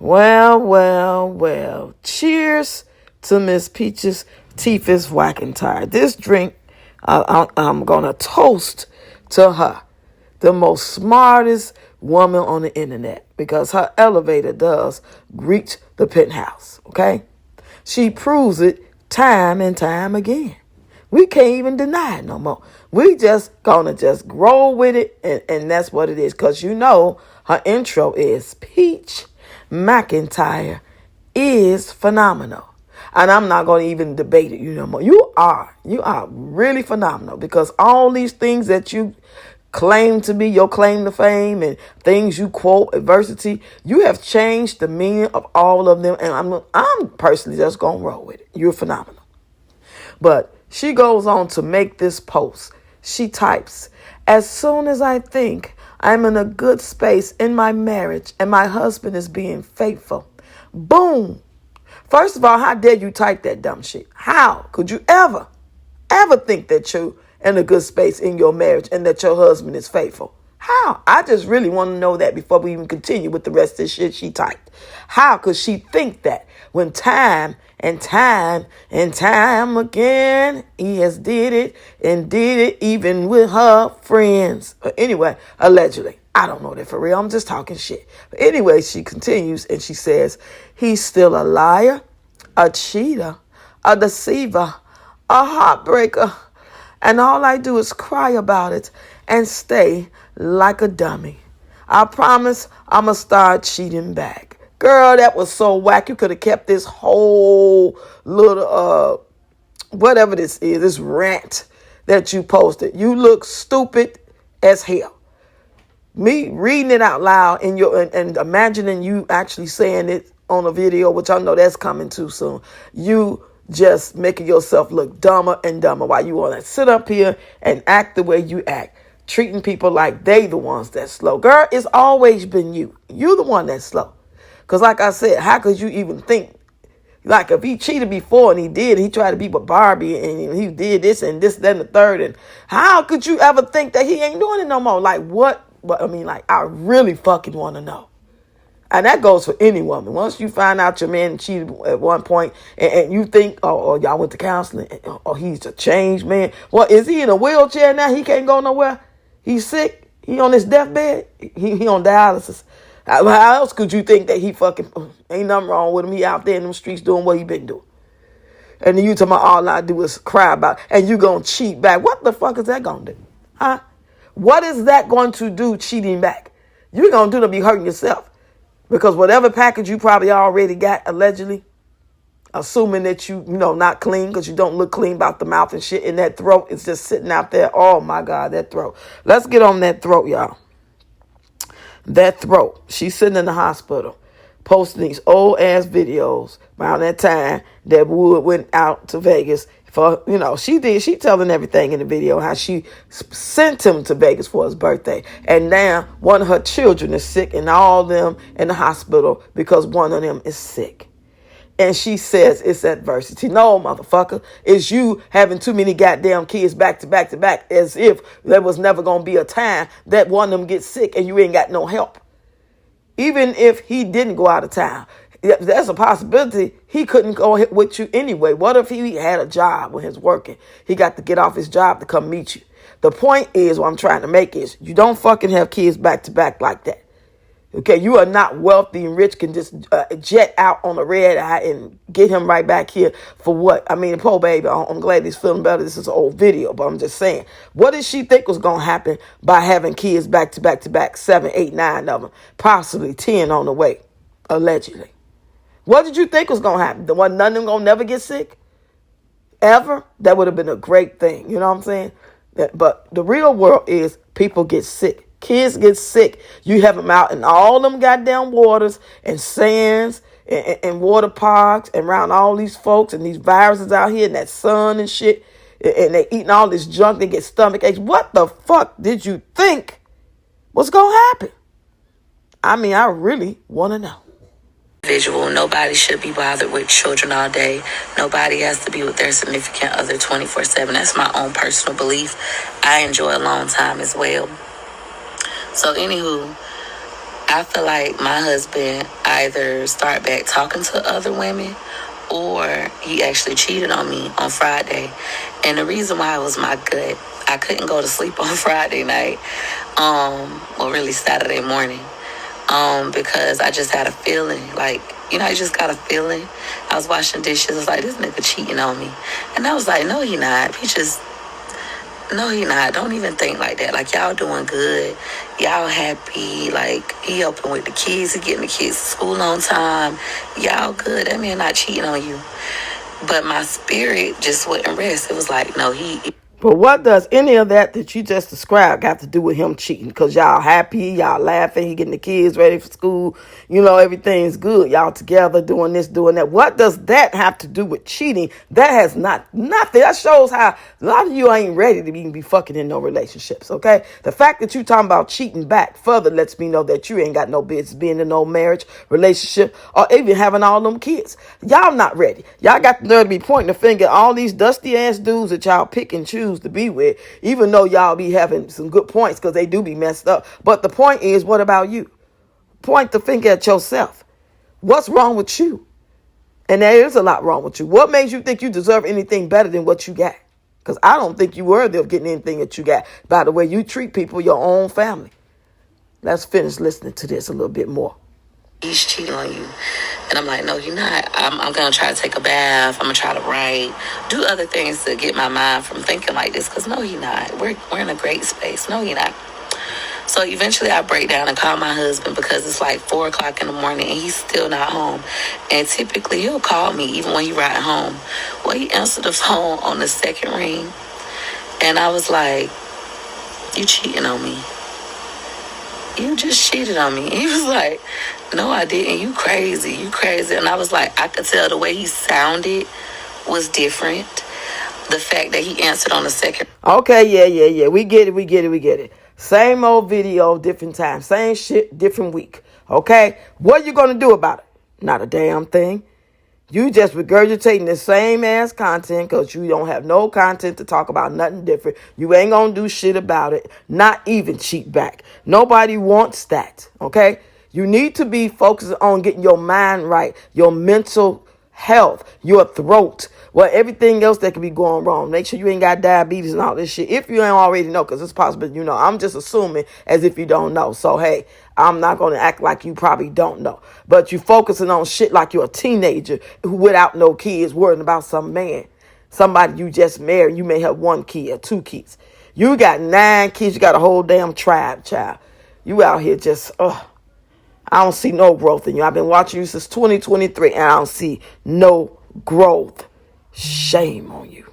Well, well, well. Cheers to Miss Peach's teeth is whacking tired. This drink, I'm going to toast to her, the most smartest woman on the internet, because her elevator does reach the penthouse, okay? She proves it time and time again. We can't even deny it no more. We just gonna just roll with it, and that's what it is. Because you know her intro is Peach McIntyre is phenomenal. And I'm not going to even debate it, more. You are really phenomenal, because all these things that you claim to be your claim to fame and things you quote, adversity, you have changed the meaning of all of them. And I'm personally just going to roll with it. You're phenomenal. But she goes on to make this post. She types, as soon as I think I'm in a good space in my marriage and my husband is being faithful, boom. First of all, how dare you type that dumb shit? How could you ever think that you're in a good space in your marriage and that your husband is faithful? How? I just really want to know that before we even continue with the rest of the shit she typed. How could she think that when time and time and time again he has did it even with her friends? But anyway, allegedly. I don't know that for real. I'm just talking shit. But anyway, she continues and she says, he's still a liar, a cheater, a deceiver, a heartbreaker. And all I do is cry about it and stay like a dummy. I promise I'm going to start cheating back. Girl, that was so whack. You could have kept this whole little, whatever this is, this rant that you posted. You look stupid as hell. Me reading it out loud and imagining you actually saying it on a video, which I know that's coming too soon. You just making yourself look dumber and dumber while you want to sit up here and act the way you act, treating people like they the ones that's slow. Girl, it's always been you. You the one that's slow. Because like I said, how could you even think, like if he cheated before and he tried to be with Barbie and he did this and this, then the third, and how could you ever think that he ain't doing it no more? Like what? But I mean, like, I really fucking want to know. And that goes for any woman. Once you find out your man cheated at one point and you think, oh, y'all went to counseling, or he's a changed man. Well, is he in a wheelchair now? He can't go nowhere. He's sick. He on his deathbed. He on dialysis. How else could you think that he fucking, ain't nothing wrong with him? He out there in them streets doing what he been doing. And then you talking about all I do is cry about it, and you gonna cheat back. What the fuck is that gonna do? Huh? What is that going to do, cheating back? You're going to do to be hurting yourself. Because whatever package you probably already got, allegedly, assuming that you not clean because you don't look clean about the mouth and shit, in that throat is just sitting out there. Oh, my God, that throat. Let's get on that throat, y'all. That throat. She's sitting in the hospital posting these old-ass videos around that time that Wood went out to Vegas for, she telling everything in the video, how she sent him to Vegas for his birthday. And now one of her children is sick and all of them in the hospital because one of them is sick. And she says it's adversity. No, motherfucker. It's you having too many goddamn kids back to back to back, as if there was never going to be a time that one of them gets sick and you ain't got no help. Even if he didn't go out of town, there's a possibility he couldn't go with you anyway. What if he had a job when he's working? He got to get off his job to come meet you. The point is, what I'm trying to make is, you don't fucking have kids back to back like that. Okay, you are not wealthy and rich, can just jet out on a red eye and get him right back here for what? I mean, poor baby, I'm glad he's feeling better. This is an old video, but I'm just saying, what did she think was going to happen by having kids back to back to back, 7, 8, 9 of them, possibly 10 on the way, allegedly? What did you think was going to happen? The one, none of them going to never get sick? Ever? That would have been a great thing. You know what I'm saying? But the real world is people get sick. Kids get sick. You have them out in all them goddamn waters and sands and water parks and around all these folks and these viruses out here and that sun and shit. And they eating all this junk. They get stomach aches. What the fuck did you think was going to happen? I mean, I really want to know. Visual. Nobody should be bothered with children all day. Nobody has to be with their significant other 24/7. That's my own personal belief. I enjoy alone time as well. So anywho, I feel like my husband either start back talking to other women or he actually cheated on me on Friday. And the reason why was my gut. I couldn't go to sleep on Friday night, well, really Saturday morning, because I just had a feeling, like, I just got a feeling. I was washing dishes. I was like, this nigga cheating on me. And I was like, no, he not. No, he not. Don't even think like that. Like, y'all doing good. Y'all happy. Like, he helping with the kids. He getting the kids to school on time. Y'all good. That man not cheating on you. But my spirit just wouldn't rest. It was like, no, he... But what does any of that you just described got to do with him cheating? Because y'all happy, y'all laughing, he getting the kids ready for school, everything's good. Y'all together doing this, doing that. What does that have to do with cheating? That has nothing. That shows how a lot of you ain't ready to even be fucking in no relationships, okay? The fact that you talking about cheating back further lets me know that you ain't got no business being in no marriage, relationship, or even having all them kids. Y'all not ready. Y'all got the nerve to be pointing the finger at all these dusty ass dudes that y'all pick and choose to be with, even though y'all be having some good points because they do be messed up. But the point is, what about you? Point the finger at yourself. What's wrong with you? And there is a lot wrong with you. What makes you think you deserve anything better than what you got? Because I don't think you worthy of getting anything that you got by the way you treat people, your own family. Let's finish listening to this a little bit more. He's cheating on you. And I'm like, no, you're not. I'm going to try to take a bath. I'm going to try to write, do other things to get my mind from thinking like this. Because no, he's not. We're in a great space. No, he's not. So eventually I break down and call my husband because it's like 4 o'clock in the morning and he's still not home. And typically he'll call me even when he ride home. Well, he answered the phone on the second ring. And I was like, you cheating on me. You just cheated on me. He was like, no, I didn't. You crazy. And I was like, I could tell the way he sounded was different. The fact that he answered on the second. Okay, yeah. We get it. Same old video, different time. Same shit, different week. Okay? What you gonna do about it? Not a damn thing. You just regurgitating the same ass content because you don't have no content to talk about, nothing different. You ain't gonna do shit about it. Not even cheat back. Nobody wants that. Okay? You need to be focused on getting your mind right, your mental health, your throat, everything else that could be going wrong. Make sure you ain't got diabetes and all this shit. If you ain't already know, because it's possible you know. I'm just assuming as if you don't know. So, hey, I'm not going to act like you probably don't know. But you focusing on shit like you're a teenager who without no kids worrying about some man. Somebody you just married. You may have 1 kid or 2 kids. You got 9 kids. You got a whole damn tribe, child. You out here just, I don't see no growth in you. I've been watching you since 2023 and I don't see no growth. Shame on you.